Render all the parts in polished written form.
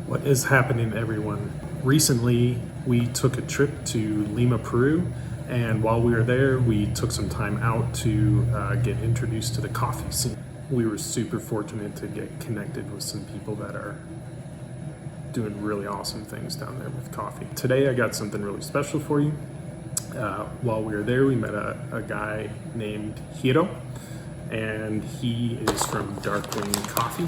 What is happening, everyone? Recently, we took a trip to Lima, Peru, and while we were there, we took some time out to get introduced to the coffee scene. We were super fortunate to get connected with some people that are doing really awesome things down there with coffee. Today, I got something really special for you. While we were there, we met a guy named Heero, and he is from Darkwing Coffee.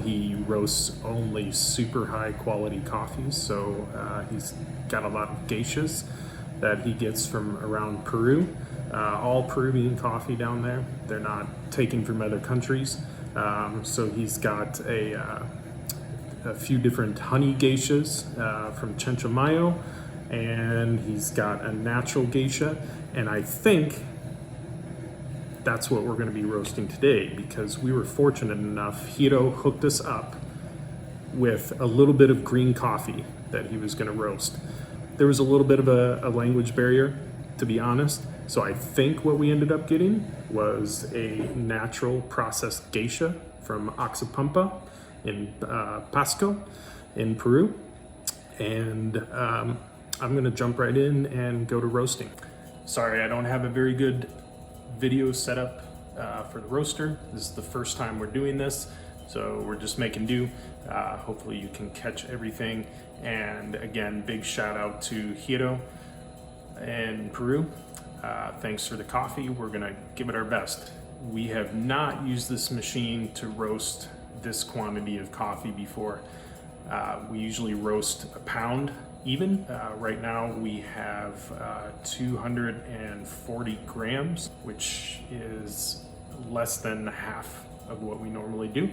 He roasts only super high quality coffees, so he's got a lot of geishas that he gets from around Peru. All Peruvian coffee down there. They're not taken from other countries. So he's got a few different honey geishas from Chenchamayo, and he's got a natural geisha, and I think that's what we're going to be roasting today, because we were fortunate enough, Heero hooked us up with a little bit of green coffee that he was going to roast. There was a little bit of a language barrier, to be honest, so I think what we ended up getting was a natural processed geisha from Oxapampa in Pasco in Peru, and I'm going to jump right in and go to roasting. Sorry, I don't have a very good video set up for the roaster. This is the first time we're doing this, so we're just making do. Hopefully you can catch everything. And again, big shout out to Heero in Peru. Thanks for the coffee. We're gonna give it our best. We have not used this machine to roast this quantity of coffee before. We usually roast a pound even. Right now we have 240 grams, which is less than half of what we normally do.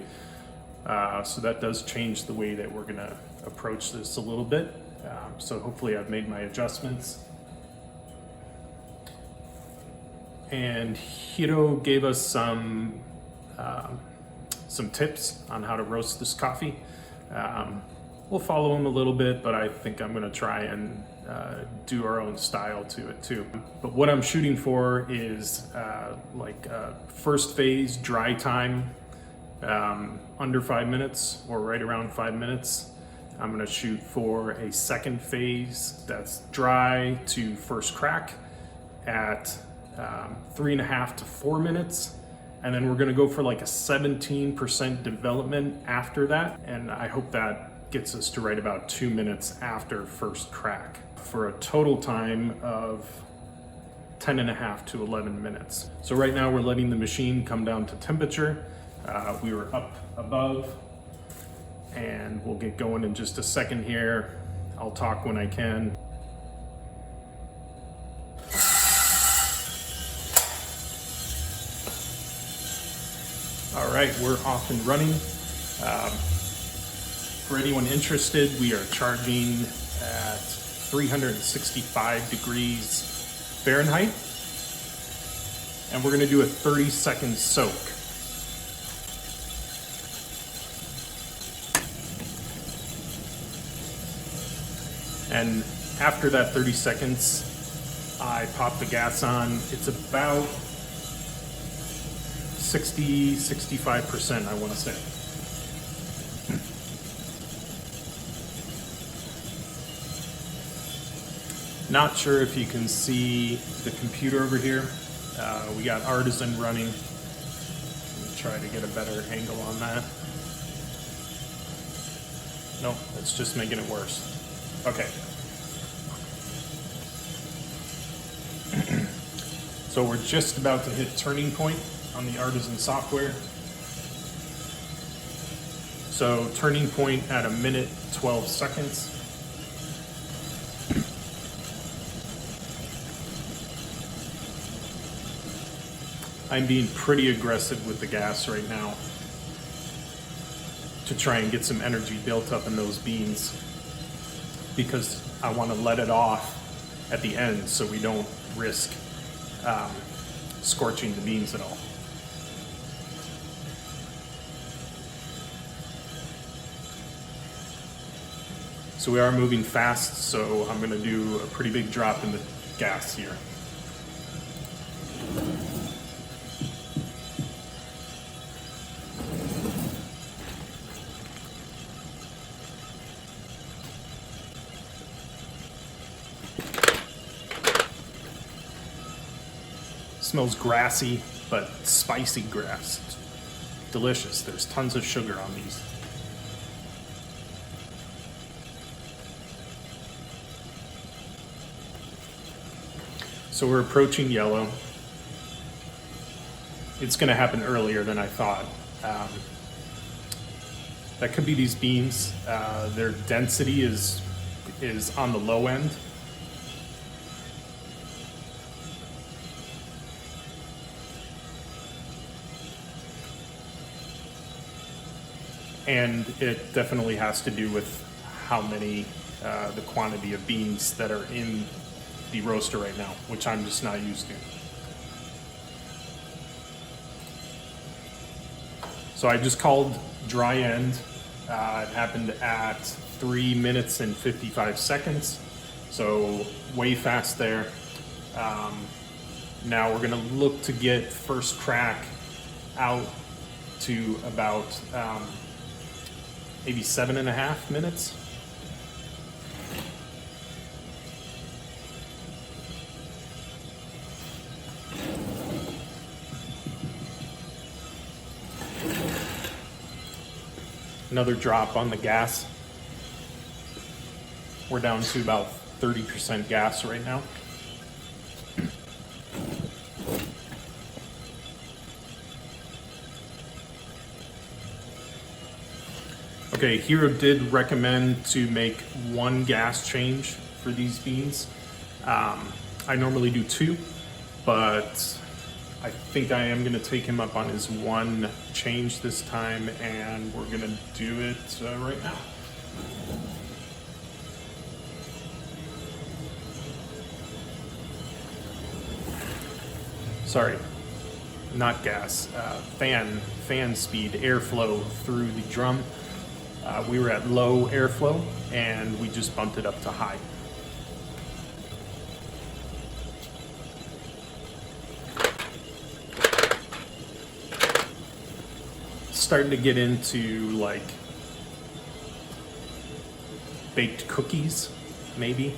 So that does change the way that we're gonna approach this a little bit. So hopefully I've made my adjustments. And Heero gave us some tips on how to roast this coffee. We'll follow him a little bit, but I think I'm gonna try and do our own style to it too. But what I'm shooting for is first phase dry time, under 5 minutes or right around 5 minutes. I'm gonna shoot for a second phase that's dry to first crack at 3.5 to 4 minutes. And then we're gonna go for like a 17% development after that. And I hope that gets us to right about 2 minutes after first crack, for a total time of 10.5 to 11 minutes. So right now we're letting the machine come down to temperature. We were up above, and we'll get going in just a second here. I'll talk when I can. All right, we're off and running. For anyone interested, we are charging at 365 degrees Fahrenheit, and we're gonna do a 30-second soak. And after that 30 seconds, I pop the gas on. It's about 65%, I wanna say. Not sure if you can see the computer over here. We got Artisan running. Let me try to get a better angle on that. Nope, it's just making it worse. Okay. So we're just about to hit turning point on the Artisan software. So turning point at 1 minute, 12 seconds. I'm being pretty aggressive with the gas right now to try and get some energy built up in those beans, because I want to let it off at the end so we don't risk scorching the beans at all. So we are moving fast, so I'm going to do a pretty big drop in the gas here. smells grassy, but spicy grass. It's delicious. There's tons of sugar on these. So we're approaching yellow. It's gonna happen earlier than I thought. That could be these beans. Their density is on the low end. And it definitely has to do with how many, the quantity of beans that are in the roaster right now, which I'm just not used to. So I just called dry end. It happened at 3 minutes and 55 seconds. So way fast there. Now we're gonna look to get first crack out to about maybe 7.5 minutes. Another drop on the gas. We're down to about 30% gas right now. Okay, Heero did recommend to make 1 gas change for these beans. I normally do 2, but I think I am gonna take him up on his 1 change this time, and we're gonna do it right now. Sorry, not gas, fan speed, airflow through the drum. We were at low airflow and we just bumped it up to high. Starting to get into like baked cookies, maybe.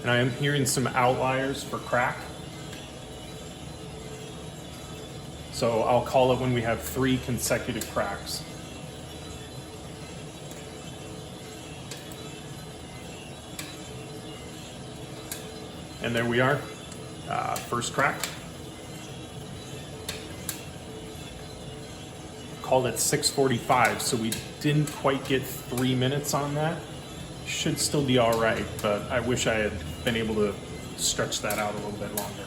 And I am hearing some outliers for crack. So I'll call it when we have 3 consecutive cracks. And there we are, first crack. Called it 6:45, so we didn't quite get 3 minutes on that. Should still be all right, but I wish I had been able to stretch that out a little bit longer.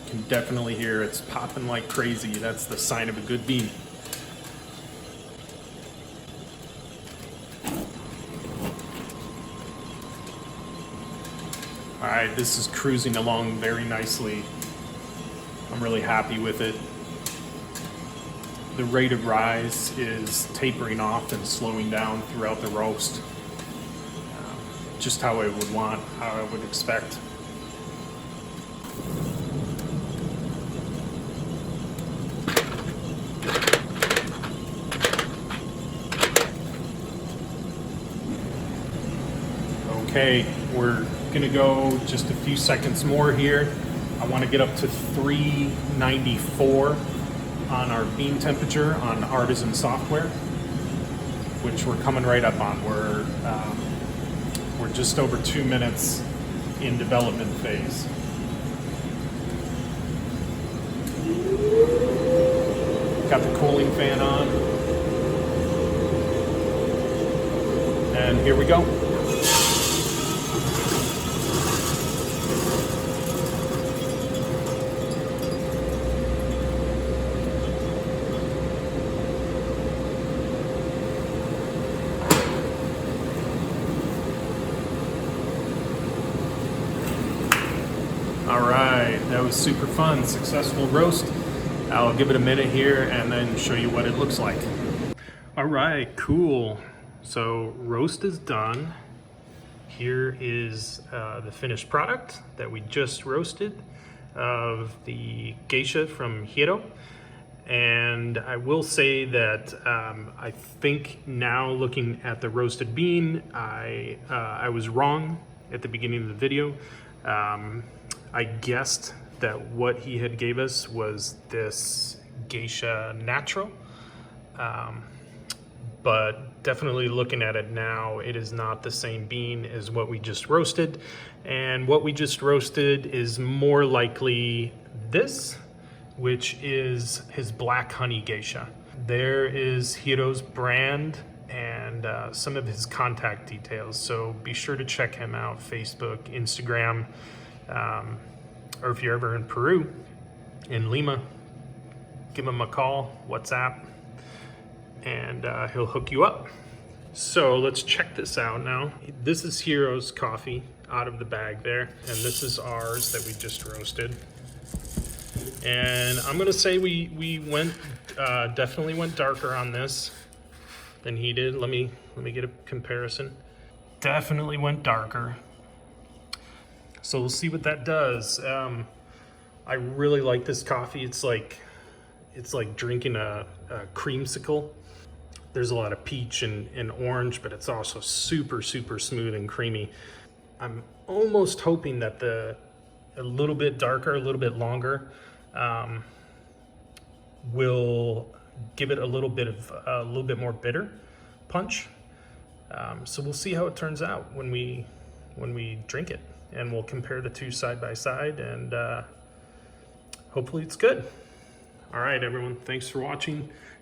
Can definitely hear it's popping like crazy. That's the sign of a good bean. All right, this is cruising along very nicely. I'm really happy with it. The rate of rise is tapering off and slowing down throughout the roast. Just how I would want, how I would expect. Okay, we're gonna go just a few seconds more here. I want to get up to 394 on our bean temperature on Artisan software, which we're coming right up on. We're just over 2 minutes in development phase. Got the cooling fan on, and here we go. All right, that was super fun, successful roast. I'll give it a minute here and then show you what it looks like. All right, cool. So roast is done. Here is the finished product that we just roasted. of the Geisha from Heero. And I will say that I think now, looking at the roasted bean, I was wrong at the beginning of the video. I guessed that what he had gave us was this Geisha Natural, but definitely looking at it now, it is not the same bean as what we just roasted. And what we just roasted is more likely this, which is his black honey geisha. There is Heero's brand and some of his contact details. So be sure to check him out, Facebook, Instagram, or if you're ever in Peru, in Lima, give him a call, WhatsApp, and he'll hook you up. So let's check this out now. This is Heero's coffee out of the bag there, and this is ours that we just roasted. And I'm gonna say we went definitely went darker on this than he did. Let me get a comparison. Definitely went darker. So we'll see what that does. I really like this coffee. It's like drinking a creamsicle. There's a lot of peach and orange, but it's also super smooth and creamy. I'm almost hoping that a little bit darker, a little bit longer, will give it a little bit more bitter punch. So we'll see how it turns out when we drink it, and we'll compare the two side by side, and hopefully it's good. All right, everyone, thanks for watching.